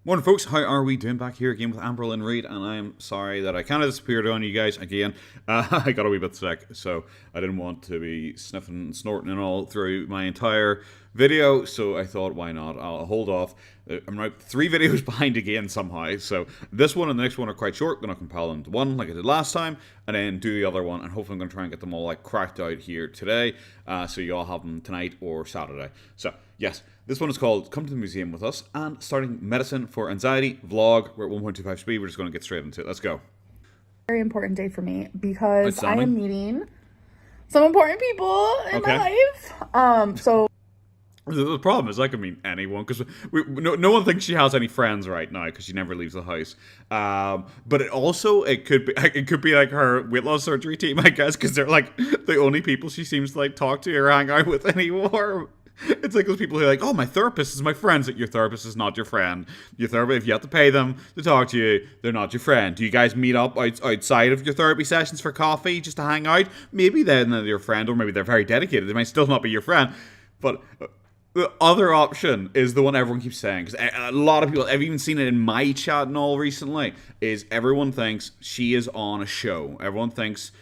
Morning, folks. How are we doing back here again with Amberlynn Reid? And I'm sorry that I kind of disappeared on you guys again. I got a wee bit sick, so I didn't want to be sniffing and snorting and all through my entire video. So I thought, why not? I'll hold off. I'm now 3 videos behind again somehow. So this one and the next one are quite short. I'm going to compile them to one like I did last time, and then do the other one. And hopefully I'm going to try and get them all like cracked out here today, so you all have them tonight or Saturday. So yes. This one is called Come to the Museum with Us and Starting Medicine for Anxiety Vlog. We're at 1.25 speed. We're just going to get straight into it. Let's go. Very important day for me because I am meeting some important people in my life. So the problem is I can meet anyone because no one thinks she has any friends right now because she never leaves the house. But it could be like her weight loss surgery team, I guess, because they're like the only people she seems to like talk to or hang out with anymore. It's like those people who are like, oh, my therapist is my friend. Like, your therapist is not your friend. Your therapist, if you have to pay them to talk to you, they're not your friend. Do you guys meet up outside of your therapy sessions for coffee just to hang out? Maybe then they're your friend, or maybe they're very dedicated. They might still not be your friend. But the other option is the one everyone keeps saying, because a lot of people, I've even seen it in my chat and all recently, is everyone thinks she is on a show. Everyone thinks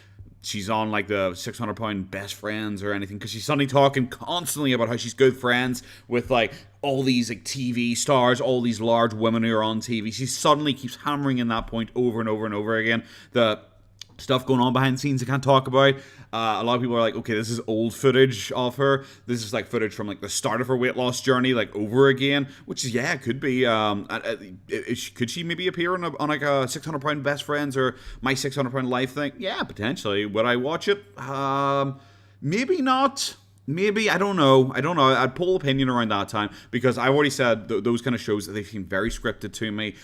she's on like the 600-pound best friends or anything, because she's suddenly talking constantly about how she's good friends with like all these like TV stars, all these large women who are on TV. She suddenly keeps hammering in that point over and over and over again. The stuff going on behind the scenes I can't talk about. A lot of people are like, okay, this is old footage of her. This is like footage from like the start of her weight loss journey, like over again. Which is, yeah, it could be. Could she maybe appear on like a 600-pound best friends or my 600-pound life thing? Yeah, potentially. Would I watch it? Maybe not. Maybe, I don't know. I'd pull opinion around that time, because I've already said those kind of shows that they seem very scripted to me.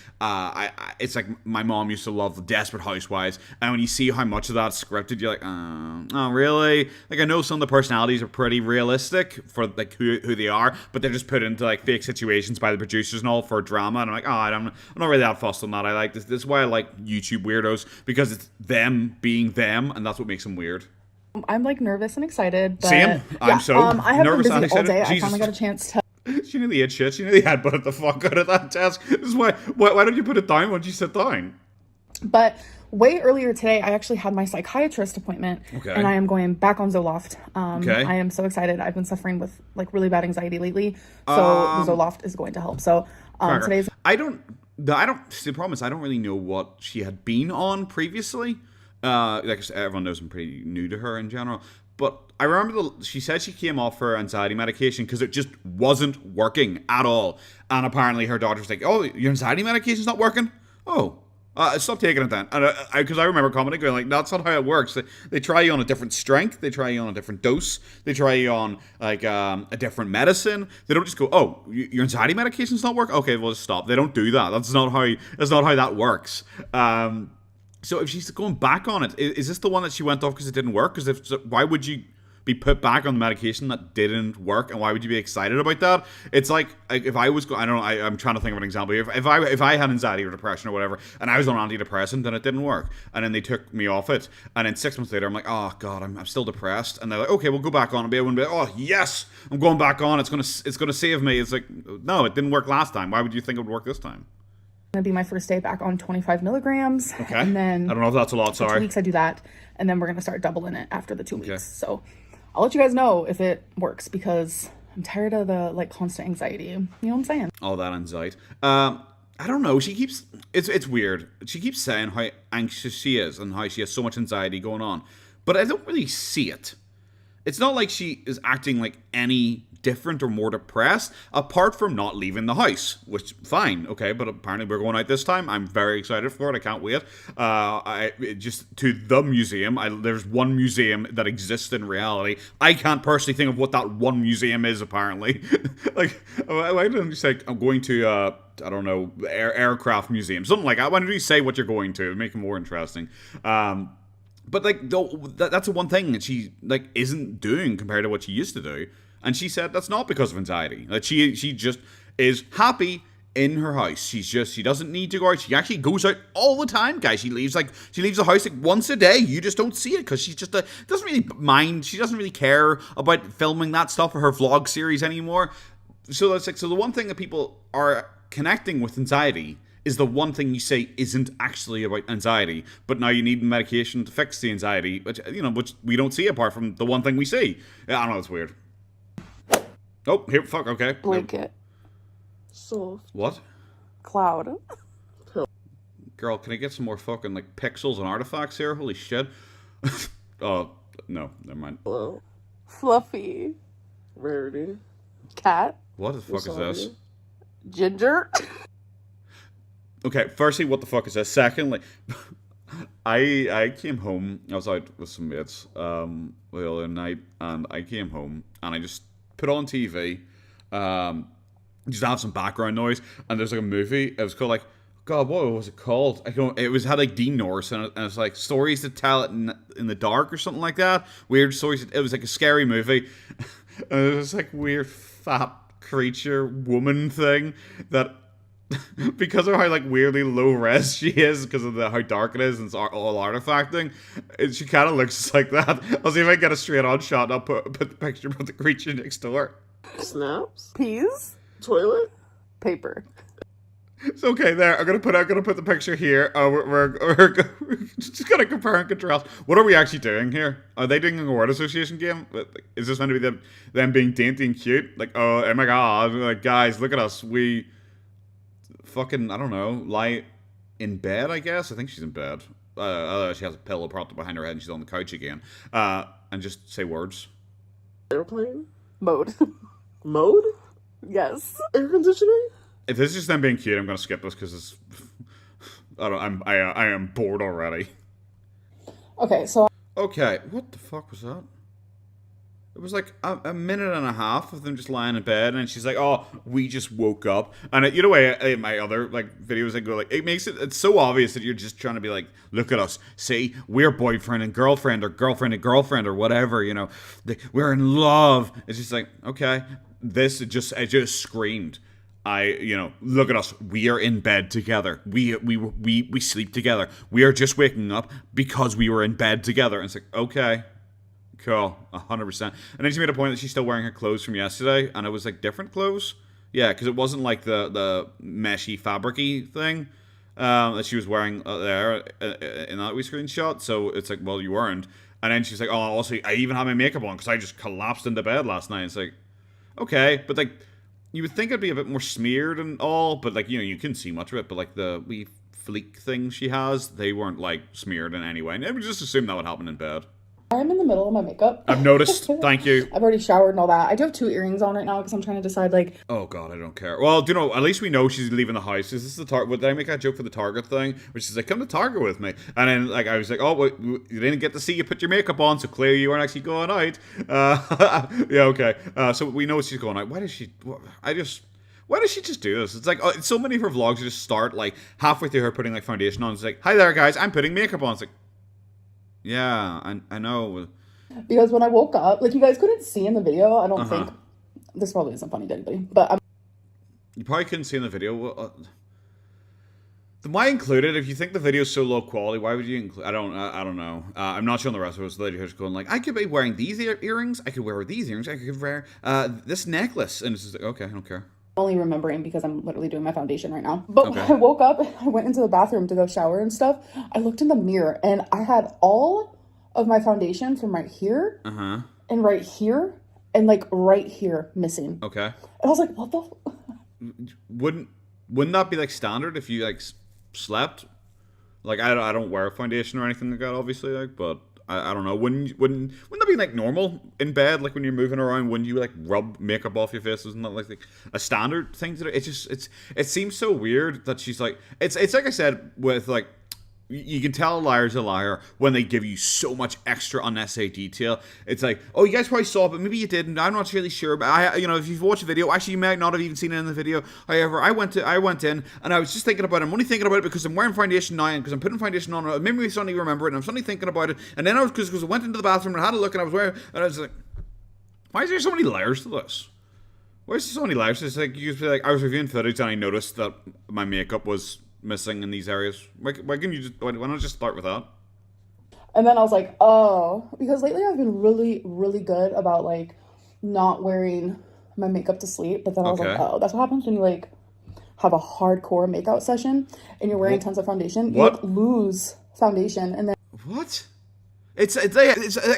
It's like my mom used to love the Desperate Housewives, and when you see how much of that's scripted, you're like, oh, really? Like, I know some of the personalities are pretty realistic for like who they are, but they're just put into like fake situations by the producers and all for drama, and I'm like, I'm not really that fussed on that. I like this. This is why I like YouTube weirdos, because it's them being them, and that's what makes them weird. I'm like nervous and excited. But, Same. I'm so I have nervous been busy all and day. excited. I finally got a chance to. She nearly ate shit. She nearly headbutted the fuck out of that desk. This is why don't you put it down when you sit down? But way earlier today, I actually had my psychiatrist appointment, and I am going back on Zoloft. I am so excited. I've been suffering with like really bad anxiety lately, so the Zoloft is going to help. So today's. The problem is I don't really know what she had been on previously. Like everyone knows, I'm pretty new to her in general, but I remember she said she came off her anxiety medication because it just wasn't working at all, and apparently her doctor was like, "Oh, your anxiety medication's not working? Oh, stop taking it then." And because I remember commenting, going like, "That's not how it works. They try you on a different strength, they try you on a different dose, they try you on like a different medicine. They don't just go, oh, your anxiety medication's not working. Okay, well, just stop." They don't do that. That's not how that works. So if she's going back on it, is this the one that she went off because it didn't work? Because why would you be put back on the medication that didn't work, and why would you be excited about that? It's like if I was, I don't know, I'm trying to think of an example. If I had anxiety or depression or whatever, and I was on antidepressant and it didn't work, and then they took me off it, and then 6 months later I'm like, oh god, I'm still depressed, and they're like, okay, we'll go back on, and be able to be like, oh yes, I'm going back on. It's gonna save me. It's like, no, it didn't work last time. Why would you think it would work this time? Gonna be my first day back on 25 milligrams. Okay. And then I don't know if that's a lot. Sorry. 2 weeks I do that, and then we're gonna start doubling it after the 2 weeks. So I'll let you guys know if it works, because I'm tired of the like constant anxiety. You know what I'm saying? All that anxiety. I don't know. She keeps it's weird. She keeps saying how anxious she is and how she has so much anxiety going on, but I don't really see it. It's not like she is acting like any different or more depressed, apart from not leaving the house, which fine, okay, but apparently we're going out this time. I'm very excited for it. I can't wait. Just to the museum. There's one museum that exists in reality. I can't personally think of what that one museum is, apparently. Like, why don't you say I'm going to I don't know, aircraft museum, something like that? Why don't you say what you're going to? Make it more interesting. But like, that's the one thing that she like isn't doing compared to what she used to do. And she said that's not because of anxiety. That she just is happy in her house. She doesn't need to go out. She actually goes out all the time, guys. She leaves the house like once a day. You just don't see it because she's just doesn't really mind. She doesn't really care about filming that stuff for her vlog series anymore. So that's like, so the one thing that people are connecting with anxiety is the one thing you say isn't actually about anxiety, but now you need medication to fix the anxiety, which we don't see apart from the one thing we see. Yeah, I don't know, it's weird. Oh, here, fuck, okay. Blanket. Soft. What? Cloud. Girl, can I get some more fucking, like, pixels and artifacts here? Holy shit. Oh, no, never mind. Hello. Fluffy. Rarity. Cat. What the fuck is this? Ginger. Okay, firstly, what the fuck is this? Secondly, I came home. I was out with some mates the other night, and I came home and I just put on TV, just to have some background noise. And there's like a movie. It was called like, God, what was it called? It had like Dean Norris in it, and it's like stories to tell it in the dark or something like that. Weird stories. It was like a scary movie. And it was like weird fat creature woman thing that. Because of how like weirdly low res she is, because of how dark it is and it's all artifacting, she kind of looks like that. I'll see if I can get a straight on shot and I'll put the picture of the creature next door. Snaps. Peas. Toilet. Paper. It's okay. There, I'm gonna put the picture here. We're just gonna compare and contrast. What are we actually doing here? Are they doing a word association game? Is this meant to be them being dainty and cute? Like, oh my god, like guys, look at us. We fucking, I don't know, lie in bed, I guess. I think she's in bed. She has a pillow propped up behind her head and she's on the couch again. And just say words. Airplane? Mode. Mode? Yes. Air conditioning? If this is just them being cute, I'm gonna skip this because it's. I am bored already. Okay, so. Okay, what the fuck was that? It was like a minute and a half of them just lying in bed, and she's like, "Oh, we just woke up." And you know, in my other like videos, I go like, it's so obvious that you're just trying to be like, "Look at us, see, we're boyfriend and girlfriend, or girlfriend and girlfriend, or whatever, you know, we're in love." It's just like, okay, it just screamed. Look at us. We are in bed together. We sleep together. We are just waking up because we were in bed together. And it's like, okay. Cool, 100%. And then she made a point that she's still wearing her clothes from yesterday, and it was like different clothes. Yeah, because it wasn't like the meshy, fabric-y thing that she was wearing there in that wee screenshot. So it's like, well, you weren't. And then she's like, oh, also, I even had my makeup on because I just collapsed into bed last night. It's like, okay, but like, you would think it'd be a bit more smeared and all, but like, you couldn't see much of it. But like the wee fleek things she has, they weren't like smeared in any way. And I would just assume that would happen in bed. I'm in the middle of my makeup. I've noticed. Thank you. I've already showered and all that. I do have 2 earrings on right now because I'm trying to decide, like... Oh, God, I don't care. Well, at least we know she's leaving the house. Is this the Target? Did I make that joke for the Target thing? Which is like, come to Target with me. And then, like, I was like, oh, well, you didn't get to see you put your makeup on, so clearly you weren't actually going out. Yeah, okay. So we know she's going out. Why does she just do this? It's like, so many of her vlogs just start, like, halfway through her putting, like, foundation on. It's like, hi there, guys, I'm putting makeup on. It's like, yeah, I know. Because when I woke up, like, you guys couldn't see in the video, I don't think. This probably isn't funny to anybody, but you probably couldn't see in the video. Why include it? If you think the video is so low quality, why would you include? I don't know. I'm not showing the rest of us. The lady who's going like, I could be wearing these earrings. I could wear these earrings. I could wear this necklace. And it's just like, okay, I don't care. Only remembering because I'm literally doing my foundation right now. But when I woke up, I went into the bathroom to go shower and stuff. I looked in the mirror and I had all of my foundation from right here and right here and like right here missing. Okay. And I was like, what the? Wouldn't that be like standard if you like slept? Like I don't wear foundation or anything like that, obviously. Like, but I don't know. Wouldn't that be like normal in bed? Like when you're moving around, wouldn't you like rub makeup off your face? Isn't that like a standard thing to do? It seems so weird that she's like it's like I said with like. You can tell a liar's a liar when they give you so much extra unnecessary detail. It's like, oh, you guys probably saw it, but maybe you didn't. I'm not really sure. But if you've watched the video, actually, you might not have even seen it in the video. However, I went in and I was just thinking about it. I'm only thinking about it because I'm wearing foundation now and because I'm putting foundation on. Maybe I suddenly remember it, and I'm suddenly thinking about it. And then because I went into the bathroom and I had a look and I was wearing, and I was like, why is there so many layers to this? Why is there so many layers? It's like you just be like, I was reviewing footage and I noticed that my makeup was missing in these areas. Why not just start with that? And then I was like, oh, because lately I've been really, really good about like not wearing my makeup to sleep. But then I was like, oh, that's what happens when you like have a hardcore makeout session and you're wearing tons of foundation, you lose foundation. And then what? It's like I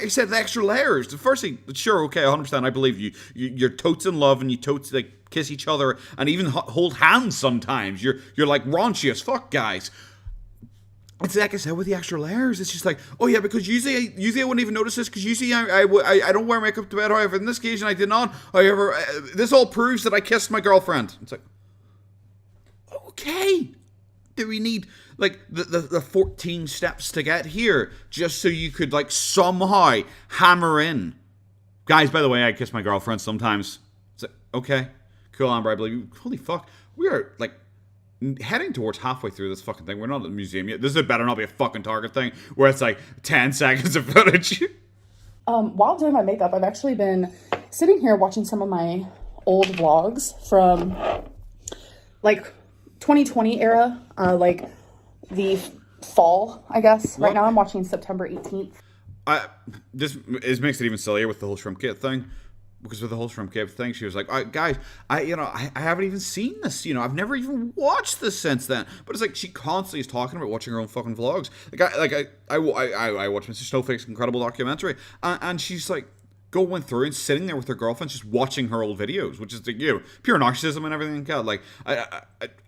said, the extra layers. The first thing, sure, okay, 100%, I believe you. You're totes in love and you totes like kiss each other and even hold hands sometimes. You're like raunchy as fuck, guys. It's like I said with the extra layers. It's just like, oh yeah, because usually I wouldn't even notice this because usually I don't wear makeup to bed. However, in this occasion I did not. However, this all proves that I kissed my girlfriend. It's like, okay, do we need like the 14 steps to get here just so you could like somehow hammer in? Guys, by the way, I kiss my girlfriend sometimes. It's like, okay, cool, Amber, I believe you. Holy fuck, we are like heading towards halfway through this fucking thing. We're not at the museum yet. This better not be a fucking Target thing where it's like 10 seconds of footage. While doing my makeup, I've actually been sitting here watching some of my old vlogs from like 2020 era, like the fall, I guess. Right now I'm watching September 18th. This makes it even sillier with the whole shrimp kit thing. Because with the whole shrimp kit thing, she was like, guys, I haven't even seen this, I've never even watched this since then. But it's like, she constantly is talking about watching her own fucking vlogs. I watched Mr. Snowflake's incredible documentary, and she's like, going through and sitting there with her girlfriend just watching her old videos, which is like, pure narcissism and everything like that. Like,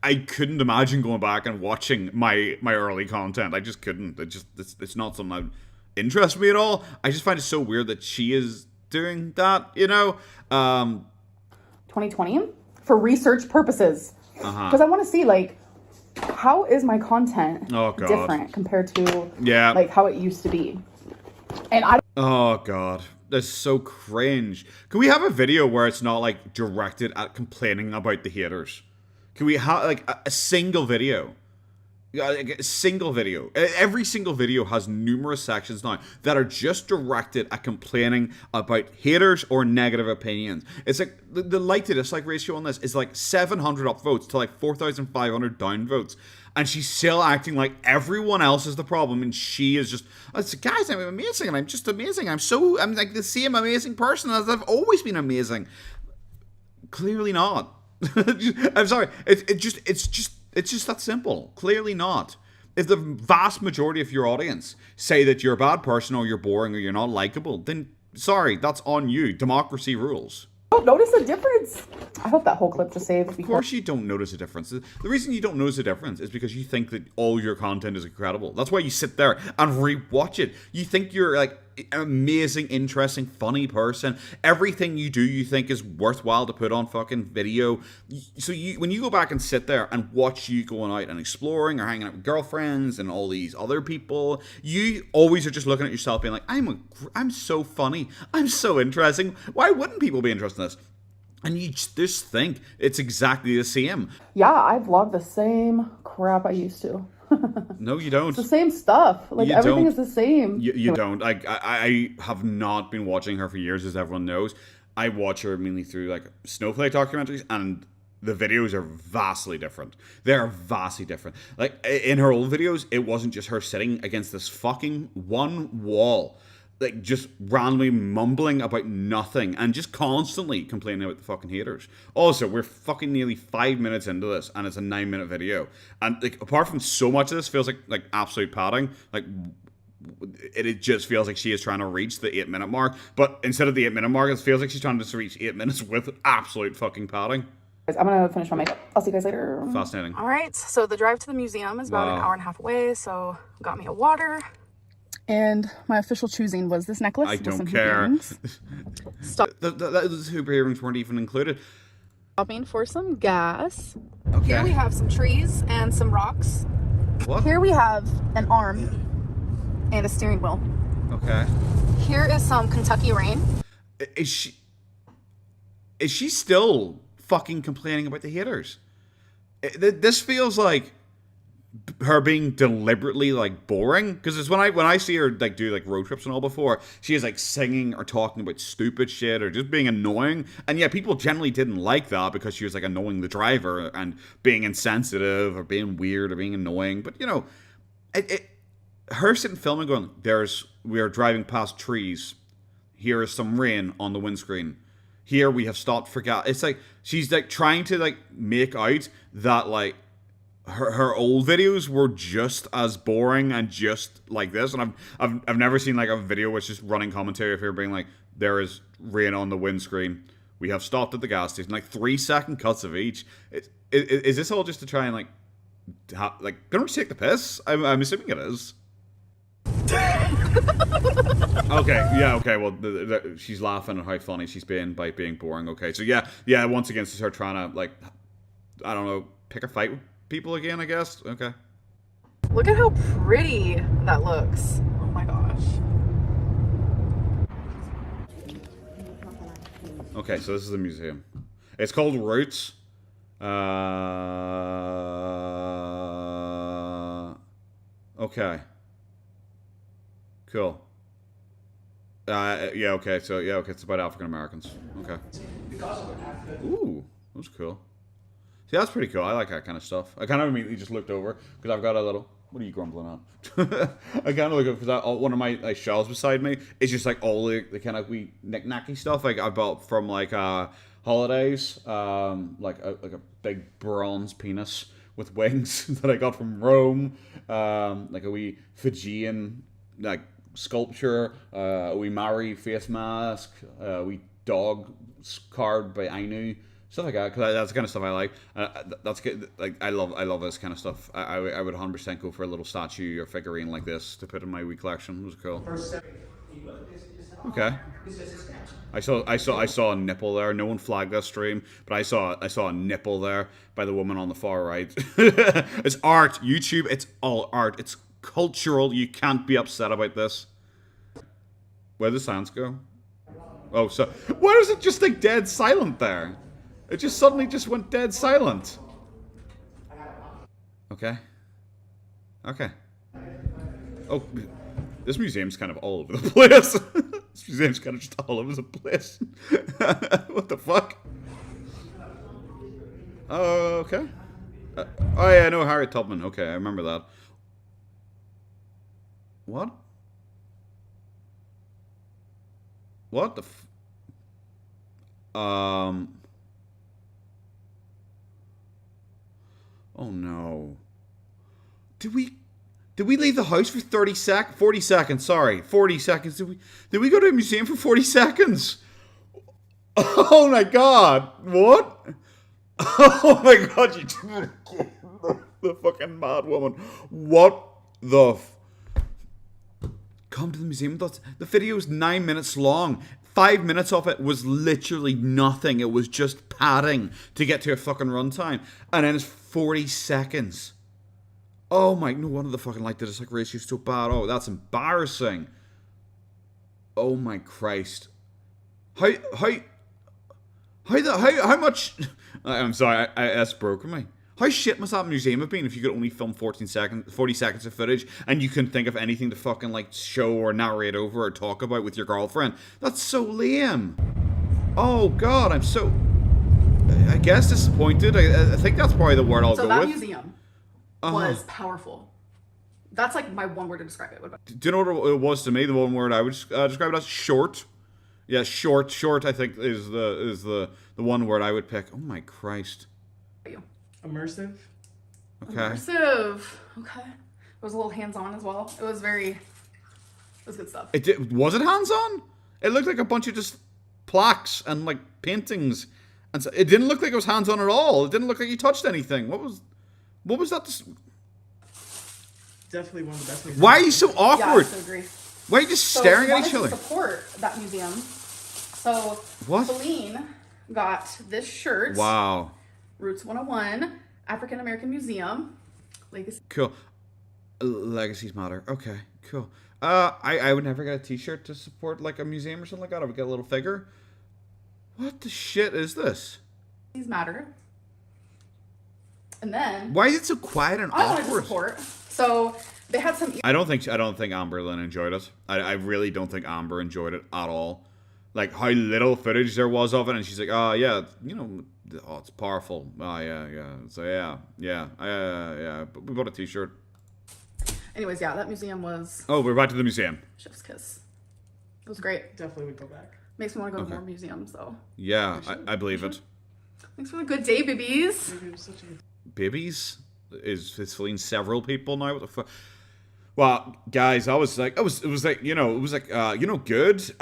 I couldn't imagine going back and watching my early content. I just couldn't. It's not something that interests me at all. I just find it so weird that she is doing that, 2020 for research purposes. Because I want to see, like, how is my content different compared to like how it used to be. And oh god, that's so cringe. Can we have a video where it's not like directed at complaining about the haters? Can we have like a single video? A single video. Every single video has numerous sections now that are just directed at complaining about haters or negative opinions. It's like the like to dislike ratio on this is like 700 upvotes to like 4,500 downvotes. And she's still acting like everyone else is the problem, and she is just, guys, I'm amazing, and I'm just amazing. I'm like the same amazing person as I've always been amazing. Clearly not. I'm sorry. It's just that simple. Clearly not. If the vast majority of your audience say that you're a bad person or you're boring or you're not likable, then sorry, that's on you. Democracy rules. Don't notice a difference. I hope that whole clip just saved. Of course you don't notice a difference. The reason you don't notice a difference is because you think that all your content is incredible. That's why you sit there and re-watch it. You think you're like an amazing, interesting, funny person. Everything you do you think is worthwhile to put on fucking video. So when you go back and sit there and watch you going out and exploring or hanging out with girlfriends and all these other people, you always are just looking at yourself being like, I'm so funny. I'm so interesting. Why wouldn't people be interested in this? And you just think it's exactly the same. Yeah, I vlog the same crap I used to. No, you don't. It's the same stuff. Like, everything is the same. You don't. I have not been watching her for years, as everyone knows. I watch her mainly through, like, Snowflake documentaries, and the videos are vastly different. They are vastly different. Like, in her old videos, it wasn't just her sitting against this fucking one wall, like, just randomly mumbling about nothing and just constantly complaining about the fucking haters. Also, we're fucking nearly 5 minutes into this, and it's a 9-minute video. And, like, apart from so much of this feels like absolute padding, like, it just feels like she is trying to reach the 8-minute mark. But instead of the 8-minute mark, it feels like she's trying to reach 8 minutes with absolute fucking padding. I'm gonna finish my makeup. I'll see you guys later. Fascinating. All right, so the drive to the museum is about an hour and a half away, so got me a water. And my official choosing was this necklace. I don't care. Those hoop earrings weren't even included. Stopping for some gas. Okay. Here we have some trees and some rocks. What? Here we have an arm and a steering wheel. Okay. Here is some Kentucky rain. Is she still fucking complaining about the haters? This feels like her being deliberately like boring, because it's when I see her like do like road trips and all before, she is like singing or talking about stupid shit or just being annoying, and yeah, people generally didn't like that because she was like annoying the driver and being insensitive or being weird or being annoying. But her sitting filming going, we are driving past trees, here is some rain on the windscreen, Here we have stopped for gas. It's like she's like trying to like make out that like her old videos were just as boring and just like this. And I've never seen like a video which is running commentary of her being like, there is rain on the windscreen. We have stopped at the gas station. Like 3-second cuts of each. Is this all just to try and like don't you take the piss? I'm assuming it is. Okay, yeah, okay, well, she's laughing at how funny she's being by being boring, okay. So, yeah, once again, it's her trying to, like, I don't know, pick a fight with people again, I guess? Okay. Look at how pretty that looks. Oh my gosh. Okay, so this is the museum. It's called Roots. Okay. Cool. Yeah, okay, so, yeah, okay, it's about African Americans. Okay. Ooh, that was cool. See, that's pretty cool. I like that kind of stuff. I kind of immediately just looked over, because I've got a little... What are you grumbling at? I kind of look over, because one of my like, shelves beside me is just, like, all the kind of wee knick-knacky stuff like I bought from, like, holidays. Like a big bronze penis with wings that I got from Rome. Like a wee Fijian, like, sculpture, we Maori face mask, we dog carved by Ainu, stuff like that. Because that's the kind of stuff I like. That's good. Like I love this kind of stuff. I would 100% go for a little statue or figurine like this to put in my wee collection. It was cool. Okay. I saw a nipple there. No one flagged that stream, but I saw a nipple there by the woman on the far right. It's art. YouTube. It's all art. It's cultural. You can't be upset about this. Where the sounds go? Oh, so why is it just like dead silent there? It just suddenly just went dead silent. Okay. Okay. Oh, this museum's kind of all over the place. This museum's kind of just all over the place. What the fuck? Oh, okay. Oh yeah, no, Harriet Tubman. Okay, I remember that. What? What the oh no. Did we leave the house for 40 seconds, sorry. 40 seconds. Did we go to a museum for 40 seconds? Oh my god. What? Oh my god, you did it again. The fucking mad woman. What the Come to the museum. The video is 9 minutes long. 5 minutes of it was literally nothing. It was just padding to get to a fucking runtime. And then it's 40 seconds. Oh my, no wonder the fucking like this like ratio is so bad. Oh, that's embarrassing. Oh my Christ. How much I'm sorry, that's broken me. How shit must that museum have been if you could only film 40 seconds of footage and you couldn't think of anything to fucking like show or narrate over or talk about with your girlfriend? That's so lame. Oh god, I'm so, I guess, disappointed. I think that's probably the word I'll go with. So that museum was powerful. That's like my one word to describe it. Do you know what it was to me? The one word I would describe it as short. Yeah, short. I think is the one word I would pick. Oh my Christ. Immersive. Okay. Immersive. Okay. It was a little hands-on as well. It was good stuff. Was it hands-on? It looked like a bunch of just plaques and like paintings, and so it didn't look like it was hands-on at all. It didn't look like you touched anything. What was that? Definitely one of the best things. Why are you so awkward? Yeah, I agree. Why are you just staring at each other? To support that museum. So what? Celine got this shirt. Wow. Roots 101, African American Museum, Legacy. Cool. Legacies matter. Okay, cool. I would never get a t-shirt to support like a museum or something like that. I would get a little figure. What the shit is this? These matter. And then why is it so quiet and I awkward? wanted to support. So they had some. I don't think Amberlynn enjoyed it. I really don't think Amber enjoyed it at all. Like how little footage there was of it, and she's like, "Oh yeah, you know, oh it's powerful. Oh yeah. So yeah. But we bought a t-shirt." Anyways, yeah, that museum was. Oh, we're back to the museum. Chef's kiss. It was great. Definitely would go back. Makes me want to go to more museums, though. Yeah, I believe it. Thanks for the good day, babies. Babies? Is fleeing several people now? What the fuck? Well, guys, it was like, good, and it was like, that's like good,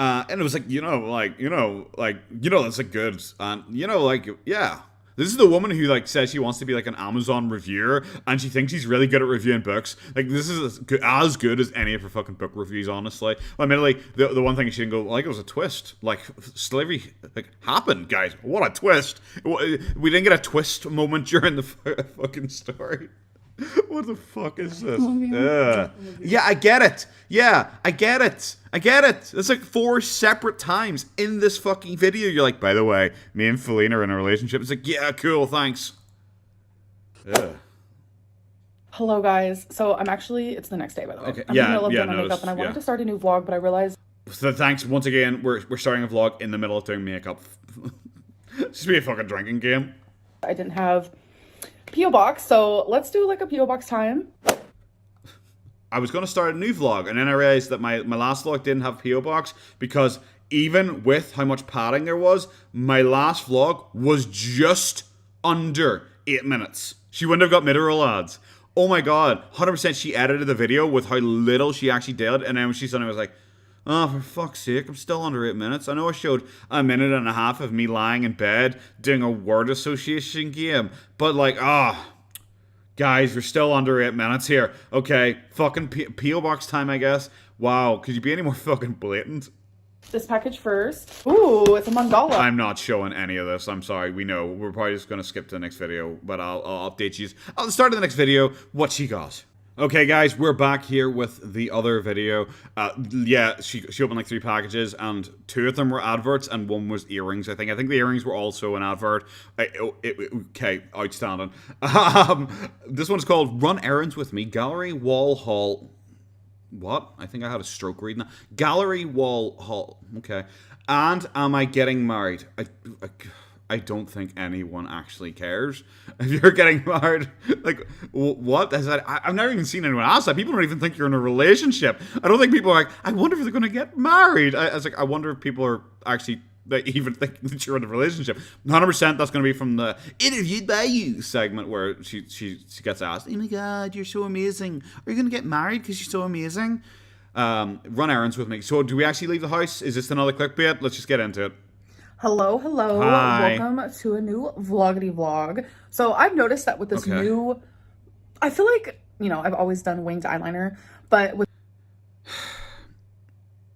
and yeah. This is the woman who like says she wants to be like an Amazon reviewer, and she thinks she's really good at reviewing books. Like this is as good as any of her fucking book reviews, honestly. Well, admittedly, the one thing she didn't go like it was a twist. Like slavery like happened, guys. What a twist! We didn't get a twist moment during the fucking story. What the fuck is this? Yeah, I get it. Yeah, I get it. It's like 4 separate times in this fucking video. You're like, by the way, me and Feline are in a relationship. It's like, yeah, cool, thanks. Hello, guys. So it's the next day, by the way. Okay. I'm in the middle of doing my makeup, and I wanted to start a new vlog, but I realized. So thanks once again. We're starting a vlog in the middle of doing makeup. Just be a fucking drinking game. I didn't have P.O. Box, so let's do like a P.O. Box time. I was going to start a new vlog, and then I realized that my last vlog didn't have P.O. Box, because even with how much padding there was, my last vlog was just under 8 minutes. She wouldn't have got mid-roll ads. Oh my god, 100% she edited the video with how little she actually did, and then when she's done it, I was like, oh, for fuck's sake, I'm still under 8 minutes. I know I showed a minute and a half of me lying in bed doing a word association game, but like, guys, we're still under 8 minutes here. Okay, fucking P.O. Box time, I guess. Wow, could you be any more fucking blatant? This package first. Ooh, it's a mandala. I'm not showing any of this. I'm sorry. We know. We're probably just going to skip to the next video, but I'll update you. At the start of the next video, what she got. Okay, guys, we're back here with the other video. Yeah, she opened like 3 packages, and 2 of them were adverts, and 1 was earrings, I think. I think the earrings were also an advert. Okay, outstanding. This one's called Run Errands With Me, Gallery Wall Hall. What? I think I had a stroke reading that. Gallery Wall Hall. Okay. And am I getting married? I don't think anyone actually cares if you're getting married. Like, what? I've never even seen anyone ask that. People don't even think you're in a relationship. I don't think people are like, I wonder if they're going to get married. I wonder if people are actually even think that you're in a relationship. 100% that's going to be from the Interviewed by You segment where she gets asked, oh my god, you're so amazing. Are you going to get married because you're so amazing? Run errands with me. So do we actually leave the house? Is this another clickbait? Let's just get into it. Hello. Hi. Welcome to a new vloggity vlog. So I've noticed that with this new, I feel like, I've always done winged eyeliner, but with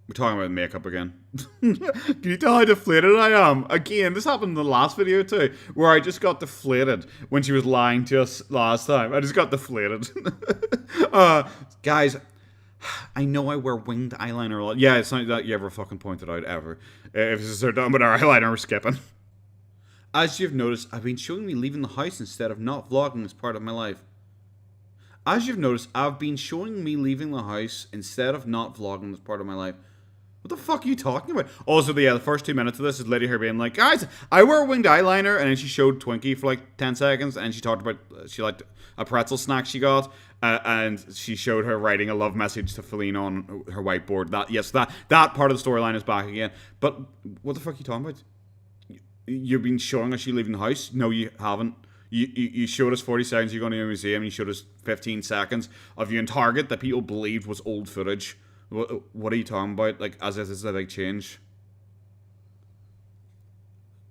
we're talking about makeup again. Can you tell how deflated I am? Again, this happened in the last video too, where I just got deflated when she was lying to us last time. I just got deflated. Guys, I know I wear winged eyeliner a lot. Yeah, it's not that you ever fucking pointed out, ever. If this is so done with our eyeliner, we're skipping. As you've noticed, I've been showing me leaving the house instead of not vlogging as part of my life. As you've noticed, I've been showing me leaving the house instead of not vlogging as part of my life. What the fuck are you talking about? Also, the first 2 minutes of this is lady her being like, guys, I wear winged eyeliner, and then she showed Twinkie for like 10 seconds, and she talked about, she liked a pretzel snack she got, and she showed her writing a love message to Feline on her whiteboard. That part of the storyline is back again. But what the fuck are you talking about? You've been showing us you leaving the house? No, you haven't. You showed us 40 seconds you going to a museum, and you showed us 15 seconds of you in Target that people believed was old footage. What are you talking about? Like, as if this is a big change.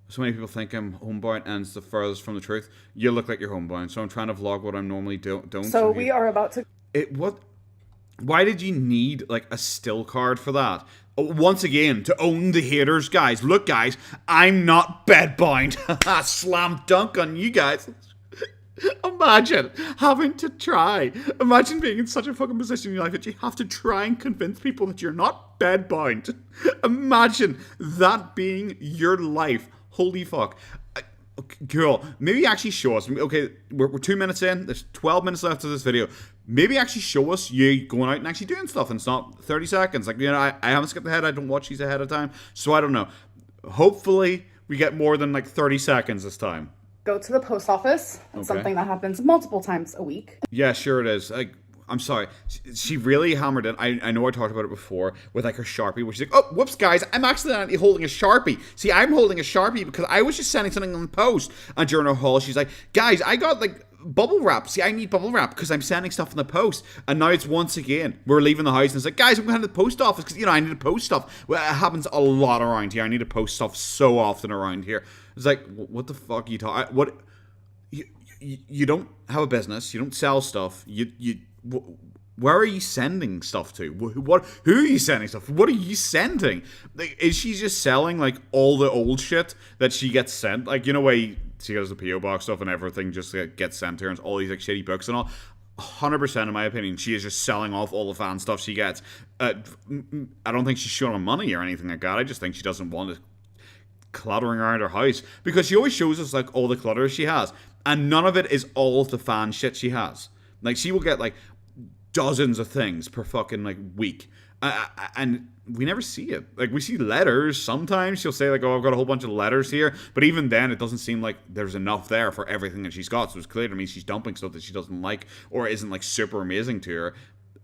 So many people think I'm homebound, and it's the furthest from the truth. You look like you're homebound, so I'm trying to vlog what I normally don't. So we are about to... Why did you need, like, a still card for that? Once again, to own the haters, guys. Look, guys, I'm not bedbound. Slam dunk on you guys. Imagine having to try. Imagine being in such a fucking position in your life that you have to try and convince people that you're not bedbound. Imagine that being your life. Holy fuck. Cool. Maybe actually show us. Okay, we're 2 minutes in. There's 12 minutes left of this video. Maybe actually show us you going out and actually doing stuff, and it's not 30 seconds. Like, I haven't skipped ahead. I don't watch these ahead of time, so I don't know. Hopefully, we get more than like 30 seconds this time. Go to the post office. It's something that happens multiple times a week. Yeah, sure it is. Like, I'm sorry. She really hammered in. I know I talked about it before with like her Sharpie, where she's like, oh, whoops, guys, I'm accidentally holding a Sharpie. See, I'm holding a Sharpie because I was just sending something on the post. And during her haul, she's like, guys, I got like bubble wrap. See, I need bubble wrap because I'm sending stuff in the post. And now it's once again, we're leaving the house and it's like, guys, I'm going to the post office because, I need to post stuff. Well, it happens a lot around here. I need to post stuff so often around here. It's like, what the fuck are you talking? What? You don't have a business. You don't sell stuff. Where are you sending stuff to? Who are you sending stuff? What are you sending? Like, is she just selling like all the old shit that she gets sent? Like, way she goes the PO box stuff and everything just gets sent to her and all these like shitty books and all. 100% in my opinion, she is just selling off all the fan stuff she gets. I don't think she's showing her money or anything like that. I just think she doesn't want it cluttering around her house because she always shows us like all the clutter she has. And none of it is all of the fan shit she has. Like, she will get, like, dozens of things per fucking, like, week. And we never see it. Like, we see letters sometimes. She'll say, like, oh, I've got a whole bunch of letters here. But even then, it doesn't seem like there's enough there for everything that she's got. So it's clear to me she's dumping stuff that she doesn't like or isn't, like, super amazing to her.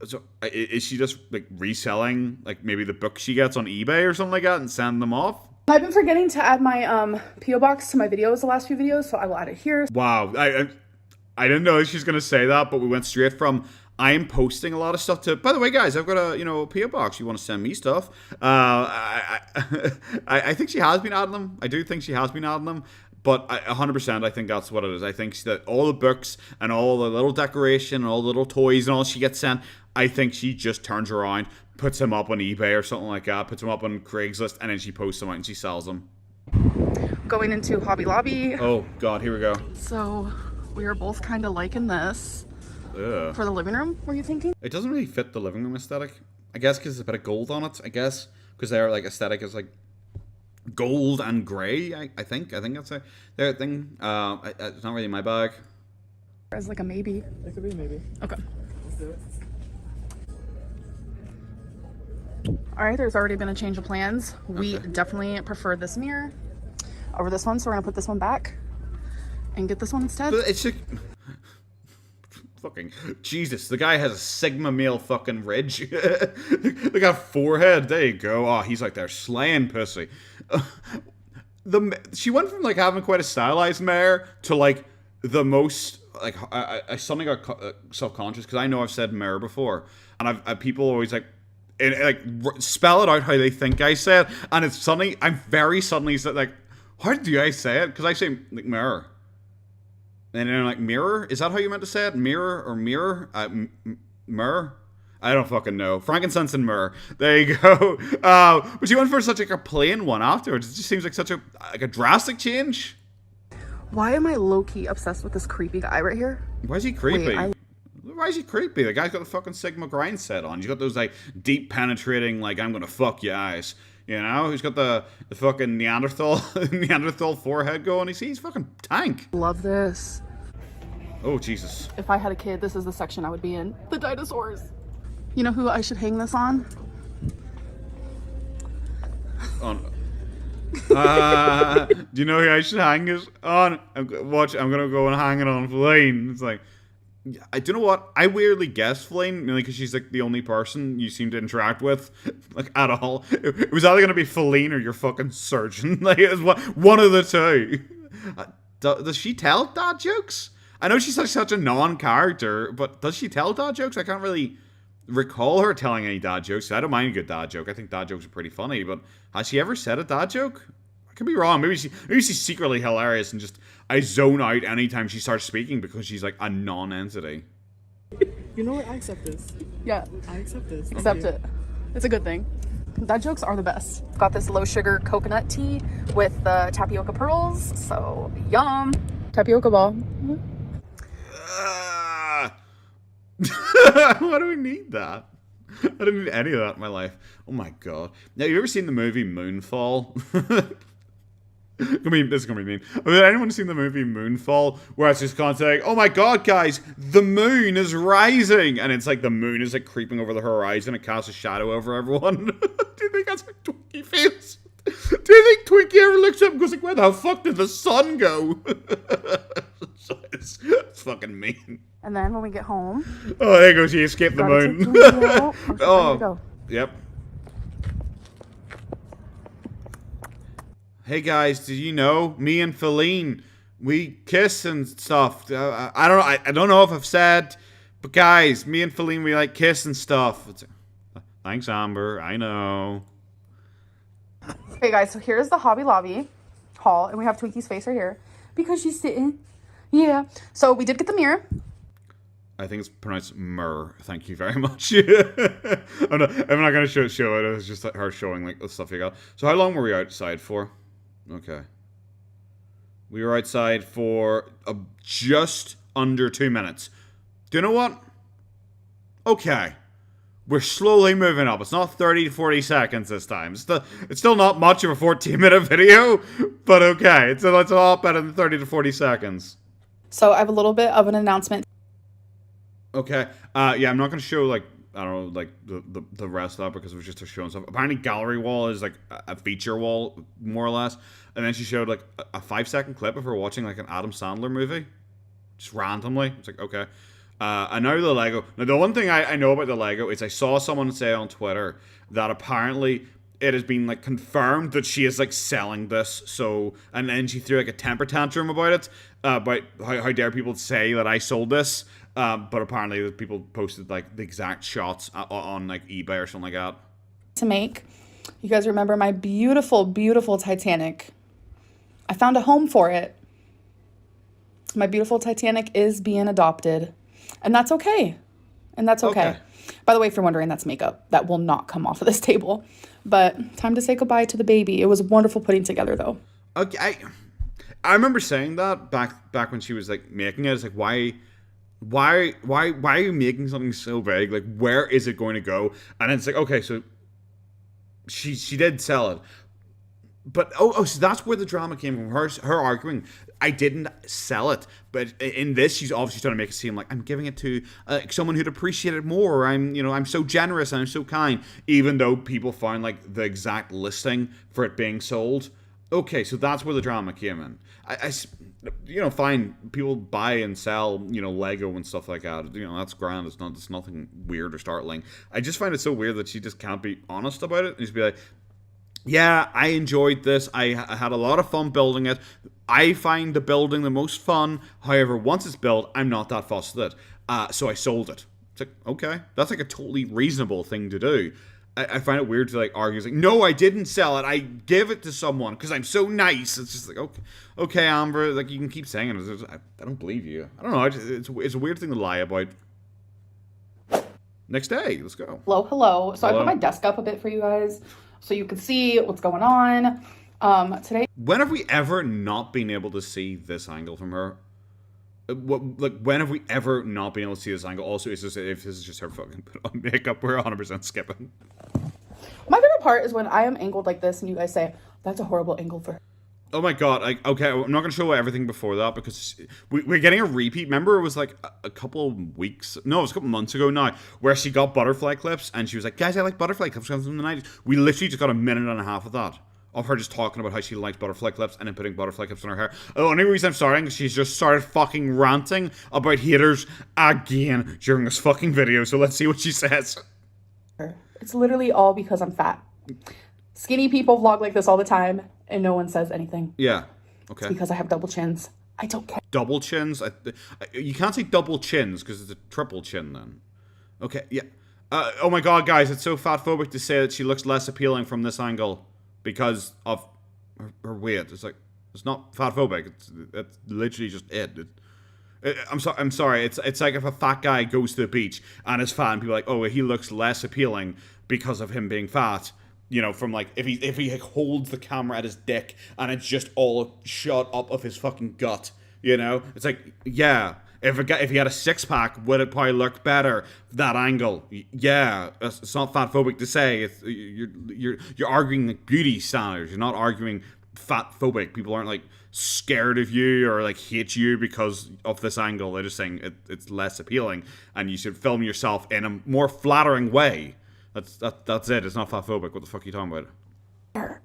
So is she just, like, reselling, like, maybe the books she gets on eBay or something like that and sending them off? I've been forgetting to add my P.O. box to my videos the last few videos, so I will add it here. Wow. I didn't know she's going to say that, but we went straight from I'm posting a lot of stuff to, by the way, guys, I've got a P.O. box. You want to send me stuff? I think she has been adding them. I do think she has been adding them. But 100%, I think that's what it is. I think that all the books and all the little decoration and all the little toys and all she gets sent, I think she just turns around, puts them up on eBay or something like that, puts them up on Craigslist, and then she posts them out and she sells them. Going into Hobby Lobby. Oh, God, here we go. So, we are both kind of liking this. Ugh. For the living room, were you thinking? It doesn't really fit the living room aesthetic. I guess because there's a bit of gold on it, I guess. Because their like aesthetic is like gold and grey, I think. That's their thing. It's not really my bag. As like a maybe. It could be a maybe. Okay. Let's do it. Alright, there's already been a change of plans. We definitely prefer this mirror over this one, so we're gonna put this one back and get this one instead. But it's fucking Jesus, the guy has a Sigma male fucking ridge. They got a forehead. There you go. Oh, he's like they're slaying pussy. She went from like having quite a stylized mare to like the most like I suddenly got self-conscious because I know I've said mare before, and I've people always like spell it out how they think I said, and it's suddenly I'm very suddenly like, how do I say it? Because I say like mirror. And then I'm like, mirror? Is that how you meant to say it? Mirror or mirror? Myrrh? I don't fucking know. Frankincense and myrrh. There you go. But she went for such like a plain one afterwards. It just seems like such a drastic change. Why am I low-key obsessed with this creepy guy right here? Why is he creepy? Wait, Why is he creepy? The guy's got the fucking Sigma grind set on. He's got those like deep penetrating, like I'm gonna fuck your eyes. You know, he's got the fucking Neanderthal forehead going. He's fucking tank. Love this. Oh, Jesus. If I had a kid, this is the section I would be in. The dinosaurs. You know who I should hang this on? Do you know who I should hang this on? I'm gonna go and hang it on Flame. It's like, I do you know what? I weirdly guessed Flame, mainly because she's like the only person you seem to interact with, like at all. It was either gonna be Feline or your fucking surgeon. Like it was one of the two. Does she tell dad jokes? I know she's such a non-character, but does she tell dad jokes? I can't really recall her telling any dad jokes. I don't mind a good dad joke. I think dad jokes are pretty funny, but has she ever said a dad joke? I could be wrong. Maybe she's secretly hilarious and just I zone out anytime she starts speaking because she's like a non-entity. You know what? I accept this. Yeah. I accept this. Accept it. It's a good thing. Dad jokes are the best. Got this low sugar coconut tea with tapioca pearls. So yum. Tapioca ball. Why do we need that? I don't need any of that in my life. Oh my god. Now, you ever seen the movie Moonfall? This is gonna be mean. Has anyone seen the movie Moonfall? Where it's just constantly like, oh my god, guys, the moon is rising! And it's like the moon is like creeping over the horizon and casts a shadow over everyone. Do you think that's what Twinkie feels? Do you think Twinkie ever looks up and goes like, where the fuck did the sun go? It's fucking mean. And then when we get home... Oh, there goes, he escaped the moon. Oh, yep. Hey guys, did you know me and Feline, we kiss and stuff? I don't know. I don't know if I've said, but guys, me and Feline, we like kiss and stuff. Thanks, Amber. I know. Okay, guys. So here's the Hobby Lobby haul, and we have Twinky's face right here because she's sitting. Yeah. So we did get the mirror. I think it's pronounced Myrrh. Thank you very much. I'm not going to show it. It's just her showing like the stuff you got. So how long were we outside for? Okay. We were outside for just under 2 minutes. Do you know what? Okay. We're slowly moving up. It's not 30 to 40 seconds this time. It's still not much of a 14-minute video, but okay. It's a lot better than 30 to 40 seconds. So I have a little bit of an announcement. Okay. Yeah, I'm not going to show, like, I don't know, like, the rest of that because it was just her showing stuff. Apparently, gallery wall is, like, a feature wall, more or less. And then she showed, like, a 5-second clip of her watching, like, an Adam Sandler movie. Just randomly. It's like, okay. And now the Lego. Now, the one thing I know about the Lego is I saw someone say on Twitter that apparently it has been, like, confirmed that she is, like, selling this. So, and then she threw, like, a temper tantrum about it. About how dare people say that I sold this. But apparently people posted like the exact shots on like eBay or something like that. To make, you guys remember my beautiful, beautiful Titanic. I found a home for it. My beautiful Titanic is being adopted. And that's okay. And that's okay. By the way, if you're wondering, that's makeup. That will not come off of this table. But time to say goodbye to the baby. It was wonderful putting together though. Okay. I remember saying that back when she was like making it. It's like, why are you making something so big? Like, where is it going to go? And it's like, okay, so she did sell it, but so that's where the drama came from. Her arguing, I didn't sell it, but in this, she's obviously trying to make it seem like I'm giving it to someone who'd appreciate it more. I'm so generous and I'm so kind, even though people found like the exact listing for it being sold. Okay, so that's where the drama came in. Fine, people buy and sell, Lego and stuff like that. That's grand. It's nothing weird or startling. I just find it so weird that she just can't be honest about it and just be like, yeah, I enjoyed this. I had a lot of fun building it. I find the building the most fun. However, once it's built, I'm not that fussed with it. So I sold it. It's like, okay, that's like a totally reasonable thing to do. I find it weird to like argue. It's like, no, I didn't sell it. I gave it to someone because I'm so nice. It's just like, okay, Amber. Like you can keep saying it. I don't believe you. I don't know. It's a weird thing to lie about. Next day, let's go. Hello. So I put my desk up a bit for you guys, so you can see what's going on. Today. When have we ever not been able to see this angle from her? When have we ever not been able to see this angle? Also, if this is just her fucking put on makeup, we're 100% skipping. My favorite part is when I am angled like this and you guys say, that's a horrible angle for her. Oh my god, okay, I'm not going to show everything before that because we're getting a repeat. Remember, it was like a couple of weeks, no, it was a couple months ago now, where she got butterfly clips and she was like, guys, I like butterfly clips from the 90s. We literally just got a minute and a half of that. Of her just talking about how she likes butterfly clips and then putting butterfly clips in her hair. The only reason I'm starting is she's just started fucking ranting about haters again during this fucking video. So let's see what she says. It's literally all because I'm fat. Skinny people vlog like this all the time and no one says anything. Yeah. Okay. It's because I have double chins. I don't care. Double chins? You can't say double chins because it's a triple chin then. Okay, yeah. Oh my god, guys, it's so fat phobic to say that she looks less appealing from this angle. Because of her weight. It's like, it's not fat phobic. It's literally just it. I'm sorry. It's like if a fat guy goes to the beach and is fat and people are like, oh, he looks less appealing because of him being fat. From like, if he holds the camera at his dick and it's just all shot up of his fucking gut. It's like, yeah. If he had a six-pack, would it probably look better? That angle, yeah. It's not fat-phobic to say. You're arguing like beauty standards. You're not arguing fat-phobic. People aren't like scared of you or like hate you because of this angle. They're just saying it's less appealing, and you should film yourself in a more flattering way. That's it. It's not fat-phobic. What the fuck are you talking about?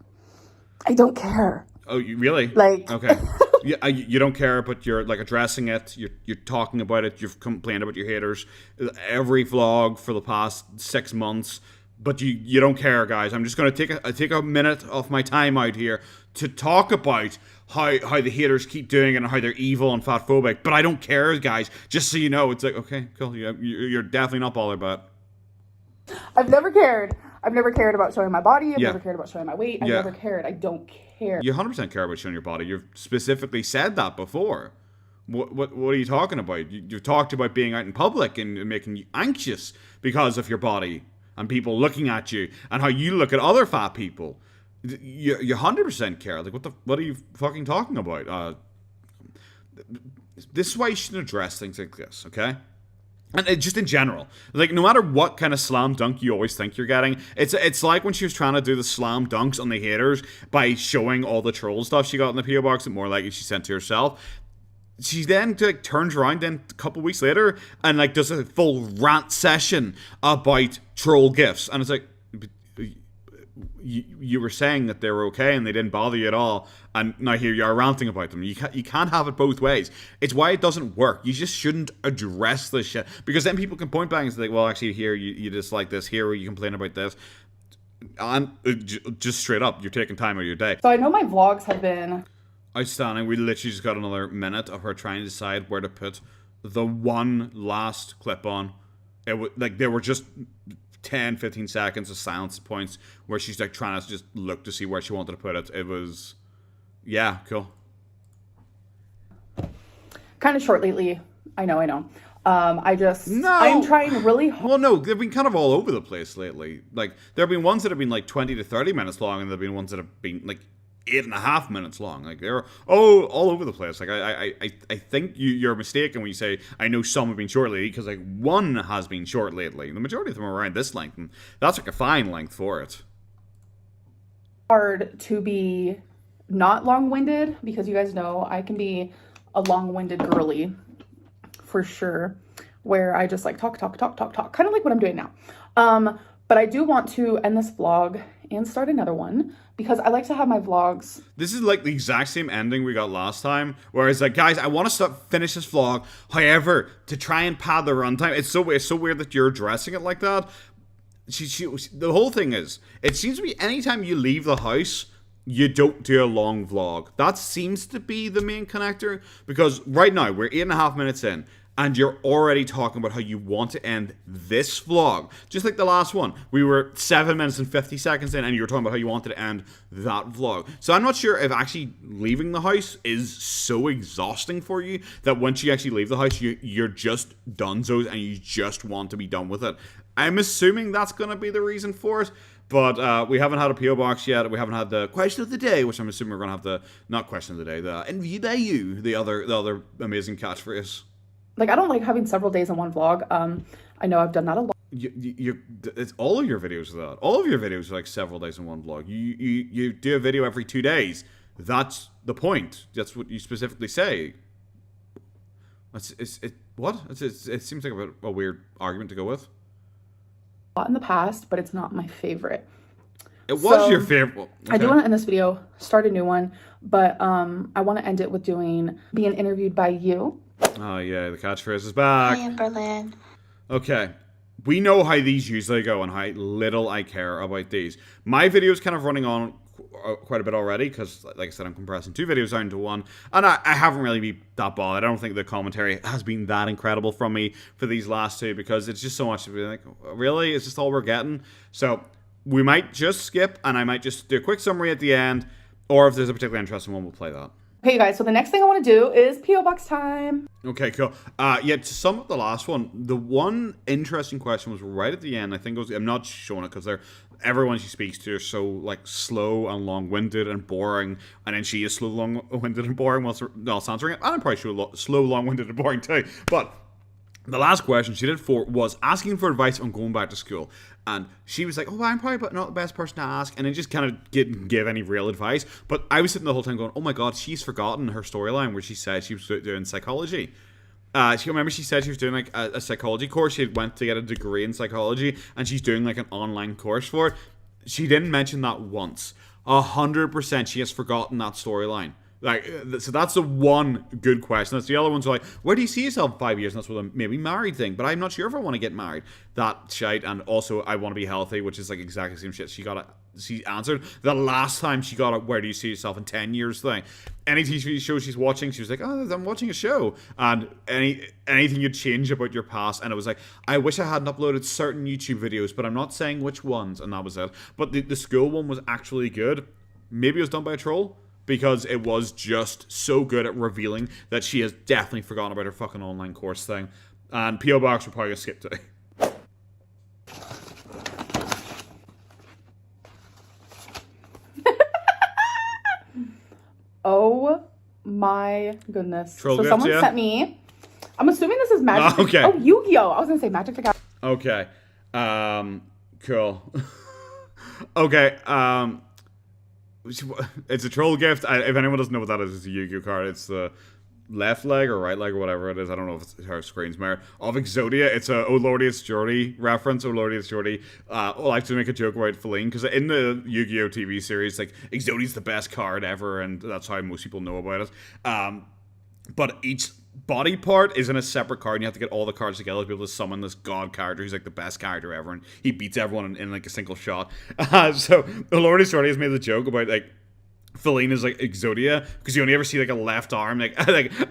I don't care. Oh, you really? Like, okay. You don't care, but you're like addressing it. You're talking about it. You've complained about your haters every vlog for the past 6 months, but you don't care, guys. I'm just gonna take a minute of my time out here to talk about how the haters keep doing it and how they're evil and fatphobic. But I don't care, guys. Just so you know, it's like, okay, cool. You're definitely not bothered by it. I've never cared. I've never cared about showing my body. I've never cared about showing my weight. I've never cared. I don't care. You 100% care about showing your body. You've specifically said that before. What are you talking about? You've talked about being out in public and making you anxious because of your body and people looking at you and how you look at other fat people. You 100% care. Like, what are you fucking talking about? This is why you shouldn't address things like this, okay? And just in general, like, no matter what kind of slam dunk you always think you're getting, it's like when she was trying to do the slam dunks on the haters by showing all the troll stuff she got in the PO box that more likely she sent to herself. She then like turns around then a couple weeks later and like does a full rant session about troll gifts, and it's like, you were saying that they were okay and they didn't bother you at all, and now here you are ranting about them. You can't have it both ways. It's why it doesn't work. You just shouldn't address this shit, because then people can point back and say, well, actually, here you dislike this, here you complain about this, and just straight up, you're taking time out of your day. So I know my vlogs have been outstanding. We literally just got another minute of her trying to decide where to put the one last clip on. Like, there were just 10-15 seconds of silence points where she's like trying to just look to see where she wanted to put it. It was, yeah, cool. Kind of short lately. I know. I'm trying really hard. Well, no, they've been kind of all over the place lately. Like, there have been ones that have been like 20 to 30 minutes long, and there have been ones that have been like 8.5 minutes long. Like, they're all over the place. Like, I think you're mistaken when you say I know some have been short lately, because like one has been short lately. The majority of them are around this length, and that's like a fine length for it. Hard to be not long-winded, because you guys know I can be a long-winded girly for sure, where I just like talk, kind of like what I'm doing now. But I do want to end this vlog and start another one, because I like to have my vlogs. This is like the exact same ending we got last time, where it's like, guys, I want to finish this vlog. However, to try and pad the runtime, it's so weird that you're addressing it like that. The whole thing is, it seems to be anytime you leave the house, you don't do a long vlog. That seems to be the main connector, because right now we're 8.5 minutes in, and you're already talking about how you want to end this vlog. Just like the last one. We were 7 minutes and 50 seconds in, and you were talking about how you wanted to end that vlog. So I'm not sure if actually leaving the house is so exhausting for you that once you actually leave the house, you're just donezo and you just want to be done with it. I'm assuming that's going to be the reason for it. But we haven't had a PO box yet. We haven't had the question of the day, which I'm assuming we're going to have the, not question of the day, the envy by you, the other amazing catchphrase. Like, I don't like having several days in one vlog. I know I've done that a lot. It's all of your videos are that. All of your videos are like several days in one vlog. You do a video every 2 days. That's the point. That's what you specifically say. It seems like a weird argument to go with. A lot in the past, but it's not my favorite. It was your favorite. Well, okay. I do want to end this video, start a new one, but I want to end it with being interviewed by you. Oh yeah, the catchphrase is back. Hi, Amberlynn. Okay, we know how these usually go and how little I care about these. My video's kind of running on quite a bit already, because like I said, I'm compressing 2 videos down to 1, and I haven't really been that bothered. I don't think the commentary has been that incredible from me for these last 2, because it's just so much to be like, really? Is this all we're getting? So we might just skip, and I might just do a quick summary at the end, or if there's a particularly interesting one, we'll play that. Okay, guys, so the next thing I want to do is P.O. Box time. Okay, cool. Yeah, to sum up the last one, the one interesting question was right at the end. I think it was, I'm not showing it because everyone she speaks to is so like slow and long-winded and boring, and then she is slow, long-winded and boring whilst answering it. And I'm probably slow, long-winded and boring too. But the last question she did for was asking for advice on going back to school. And she was like, oh, I'm probably not the best person to ask. And it just kind of didn't give any real advice. But I was sitting the whole time going, oh my God, she's forgotten her storyline where she said she was doing psychology. She said she was doing like a psychology course. She went to get a degree in psychology, and she's doing like an online course for it. She didn't mention that once. 100% she has forgotten that storyline. Like, so that's the one good question. That's the other ones are like, where do you see yourself in 5 years? And that's what a maybe married thing. But I'm not sure if I want to get married. That shite. And also, I want to be healthy, which is like exactly the same shit. She answered the last time she got a where do you see yourself in 10 years thing. Any TV show she's watching, she was like, oh, I'm watching a show. And anything you'd change about your past. And it was like, I wish I hadn't uploaded certain YouTube videos, but I'm not saying which ones. And that was it. But the school one was actually good. Maybe it was done by a troll, because it was just so good at revealing that she has definitely forgotten about her fucking online course thing. And P.O. Box we're probably going to skip today. Oh my goodness. Troll so gifts, someone yeah? sent me, I'm assuming this is Magic. Okay. Oh, Yu-Gi-Oh! I was going to say Magic the Gathering. Okay. Cool. Okay. It's a troll gift. If anyone doesn't know what that is, it's a Yu-Gi-Oh card. It's the left leg or right leg or whatever it is. I don't know if it's her screen's mirror. Of Exodia. It's a Oh Lordy, it's Jordy reference. Oh Lordy, it's Jordy. I like to make a joke about Feline, because in the Yu-Gi-Oh TV series, like, Exodia's the best card ever, and that's how most people know about it. But each body part is in a separate card, and you have to get all the cards together to be able to summon this god character who's like the best character ever, and he beats everyone in like a single shot. So the Lord of Jordy has made the joke about like Feline is like Exodia, because you only ever see like a left arm, like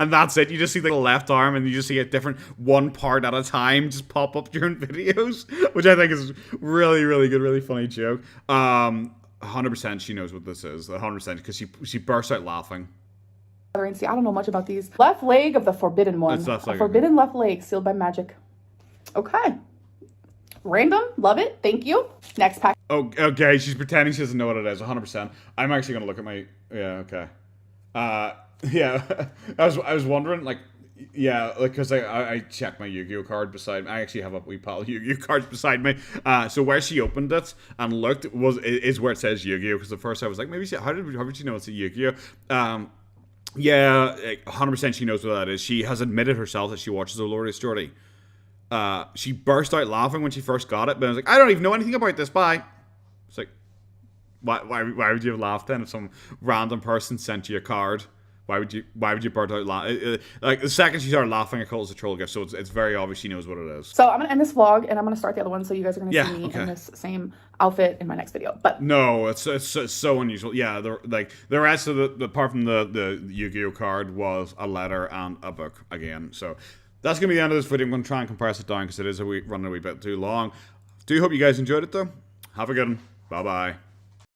and that's it. You just see like a left arm, and you just see a different one part at a time just pop up during videos, which I think is really, really good, really funny joke. 100% she knows what this is, 100%, because she bursts out laughing. See, I don't know much about these. Left leg of the forbidden one. A forbidden left leg sealed by magic. Okay. Random. Love it. Thank you. Next pack. Oh, okay. She's pretending she doesn't know what it is. 100%. I'm actually going to look at my... Yeah, okay. Yeah. I was wondering, like... Yeah, like, because I checked my Yu-Gi-Oh card beside me. I actually have a wee pile of Yu-Gi-Oh cards beside me. So where she opened it and looked is where it says Yu-Gi-Oh, because at first I was like, maybe how did she know it's a Yu-Gi-Oh? Yeah, 100% she knows what that is. She has admitted herself that she watches Olorious Jordy. She burst out laughing when she first got it, but I was like, I don't even know anything about this, bye. It's like, why would you have laughed then if some random person sent you a card? Why would you burst out laughing? Like, the second she started laughing, it calls a troll gift, so it's very obvious she knows what it is. So I'm going to end this vlog, and I'm going to start the other one, so you guys are going to see me in this same outfit in my next video. But no, it's so unusual. Yeah, the rest of the apart from the Yu-Gi-Oh card was a letter and a book again. So that's going to be the end of this video. I'm going to try and compress it down because it is running a wee bit too long. Do hope you guys enjoyed it, though. Have a good one. Bye-bye.